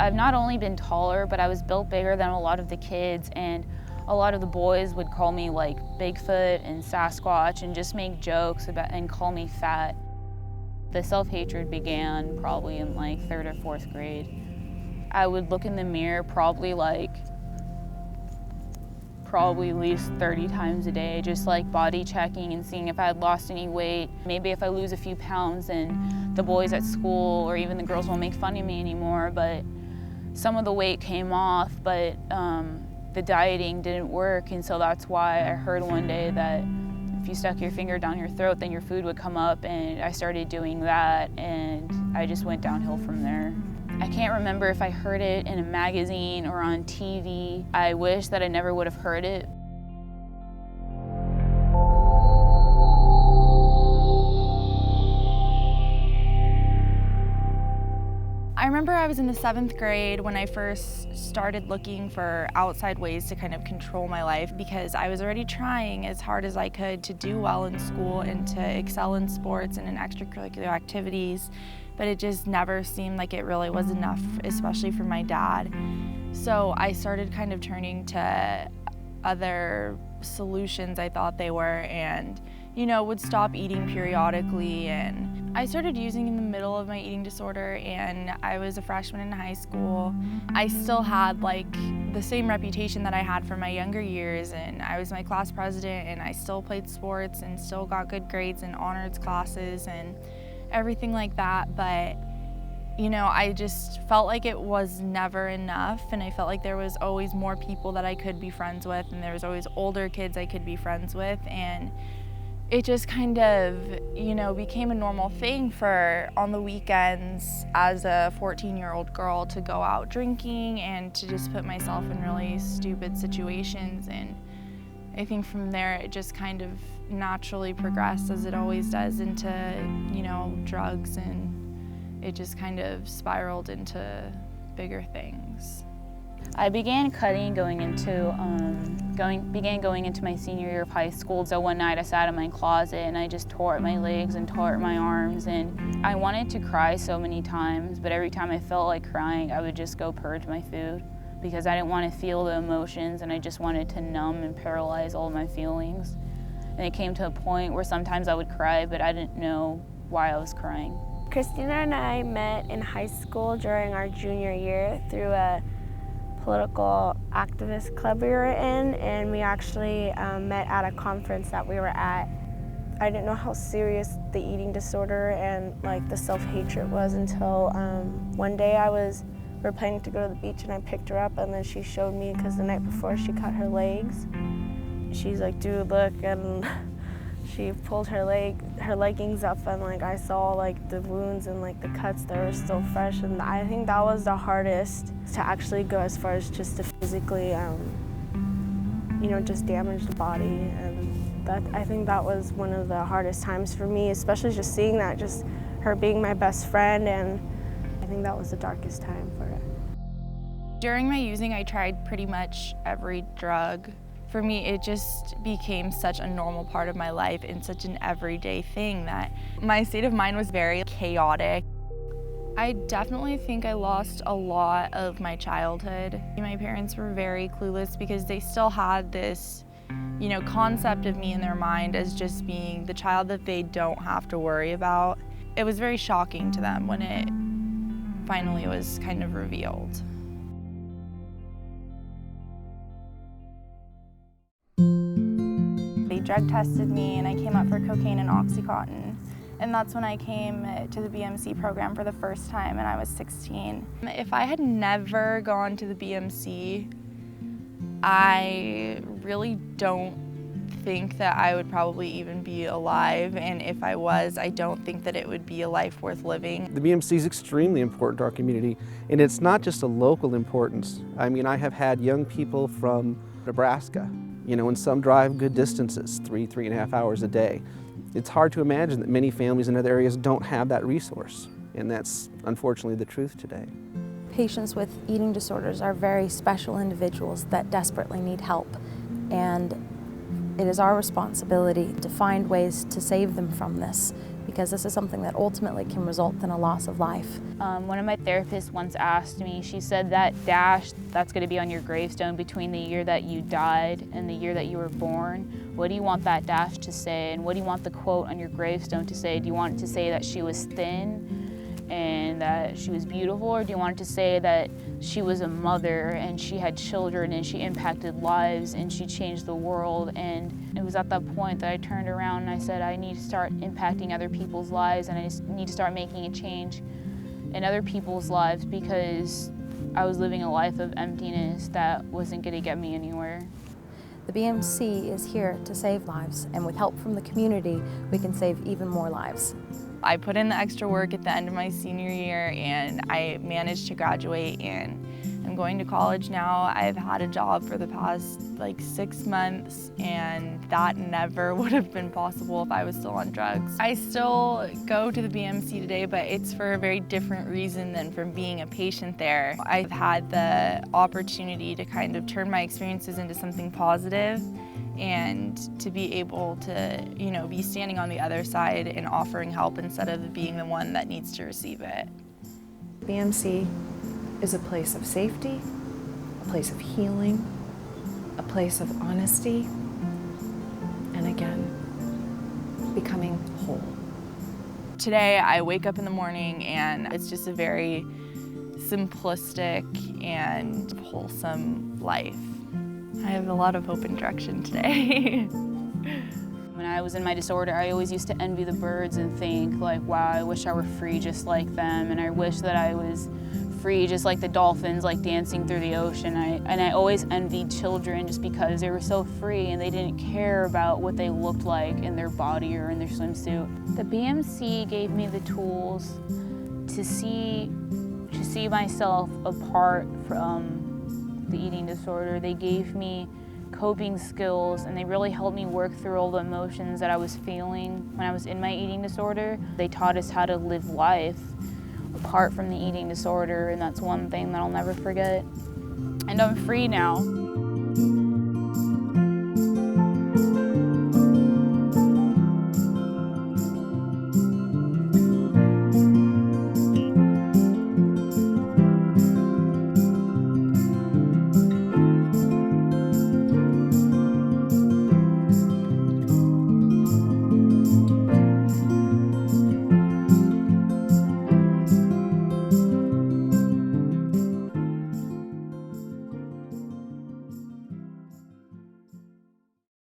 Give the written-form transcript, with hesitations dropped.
I've not only been taller, but I was built bigger than a lot of the kids, and a lot of the boys would call me like Bigfoot and Sasquatch and just make jokes about and call me fat. The self-hatred began probably in like 3rd or 4th grade. I would look in the mirror probably at least 30 times a day, just like body checking and seeing if I had lost any weight. Maybe if I lose a few pounds and the boys at school or even the girls won't make fun of me anymore, but some of the weight came off, but the dieting didn't work, and so that's why I heard one day that if you stuck your finger down your throat, then your food would come up, and I started doing that, and I just went downhill from there. I can't remember if I heard it in a magazine or on TV. I wish that I never would have heard it. I remember I was in the 7th grade when I first started looking for outside ways to kind of control my life, because I was already trying as hard as I could to do well in school and to excel in sports and in extracurricular activities, but it just never seemed like it really was enough, especially for my dad. So I started kind of turning to other solutions, I thought they were, and would stop eating periodically. And I started using in the middle of my eating disorder, and I was a freshman in high school. I still had like the same reputation that I had from my younger years, and I was my class president, and I still played sports and still got good grades in honors classes and everything like that. But I just felt like it was never enough, and I felt like there was always more people that I could be friends with, and there was always older kids I could be friends with, and it just kind of, became a normal thing for on the weekends as a 14-year-old girl to go out drinking and to just put myself in really stupid situations. And I think from there it just kind of naturally progressed, as it always does, into, drugs, and it just kind of spiraled into bigger things. I began cutting going into my senior year of high school. So one night I sat in my closet and I just tore at my legs and tore at my arms, and I wanted to cry so many times, but every time I felt like crying, I would just go purge my food because I didn't want to feel the emotions, and I just wanted to numb and paralyze all of my feelings. And it came to a point where sometimes I would cry, but I didn't know why I was crying. Christina and I met in high school during our junior year through a political activist club we were in, and we actually met at a conference that we were at. I didn't know how serious the eating disorder and like the self-hatred was until one day we were planning to go to the beach, and I picked her up, and then she showed me, because the night before she cut her legs. She's like, dude, look, and she pulled her leggings up, and like I saw like the wounds and like the cuts that were still fresh, and I think that was the hardest, to actually go as far as just to physically just damage the body. And I think that was one of the hardest times for me, especially just seeing that, just her being my best friend, and I think that was the darkest time for her. During my using, I tried pretty much every drug. For me, it just became such a normal part of my life and such an everyday thing that my state of mind was very chaotic. I definitely think I lost a lot of my childhood. My parents were very clueless because they still had this, concept of me in their mind as just being the child that they don't have to worry about. It was very shocking to them when it finally was kind of revealed. They drug tested me, and I came up for cocaine and Oxycontin. And that's when I came to the BMC program for the first time, and I was 16. If I had never gone to the BMC, I really don't think that I would probably even be alive. And if I was, I don't think that it would be a life worth living. The BMC is extremely important to our community, and it's not just a local importance. I mean, I have had young people from Nebraska, and some drive good distances, 3.5 hours a day. It's hard to imagine that many families in other areas don't have that resource, and that's unfortunately the truth today. Patients with eating disorders are very special individuals that desperately need help, and it is our responsibility to find ways to save them from this, because this is something that ultimately can result in a loss of life. One of my therapists once asked me, she said, that dash that's going to be on your gravestone between the year that you died and the year that you were born, what do you want that dash to say, and what do you want the quote on your gravestone to say? Do you want it to say that she was thin and that she was beautiful, or do you want it to say that she was a mother and she had children and she impacted lives and she changed the world? And it was at that point that I turned around and I said, I need to start impacting other people's lives, and I just need to start making a change in other people's lives, because I was living a life of emptiness that wasn't going to get me anywhere. The BMC is here to save lives, and with help from the community, we can save even more lives. I put in the extra work at the end of my senior year, and I managed to graduate, and I'm going to college now. I've had a job for the past 6 months, and that never would have been possible if I was still on drugs. I still go to the BMC today, but it's for a very different reason than from being a patient there. I've had the opportunity to kind of turn my experiences into something positive, and to be able to, be standing on the other side and offering help instead of being the one that needs to receive it. BMC is a place of safety, a place of healing, a place of honesty, and again, becoming whole. Today, I wake up in the morning and it's just a very simplistic and wholesome life. I have a lot of hope and direction today. When I was in my disorder, I always used to envy the birds and think wow, I wish I were free just like them, and I wish that I was free just like the dolphins, dancing through the ocean. And I always envied children just because they were so free and they didn't care about what they looked like in their body or in their swimsuit. The BMC gave me the tools to see myself apart from the eating disorder. They gave me coping skills, and they really helped me work through all the emotions that I was feeling when I was in my eating disorder. They taught us how to live life apart from the eating disorder, and that's one thing that I'll never forget. And I'm free now.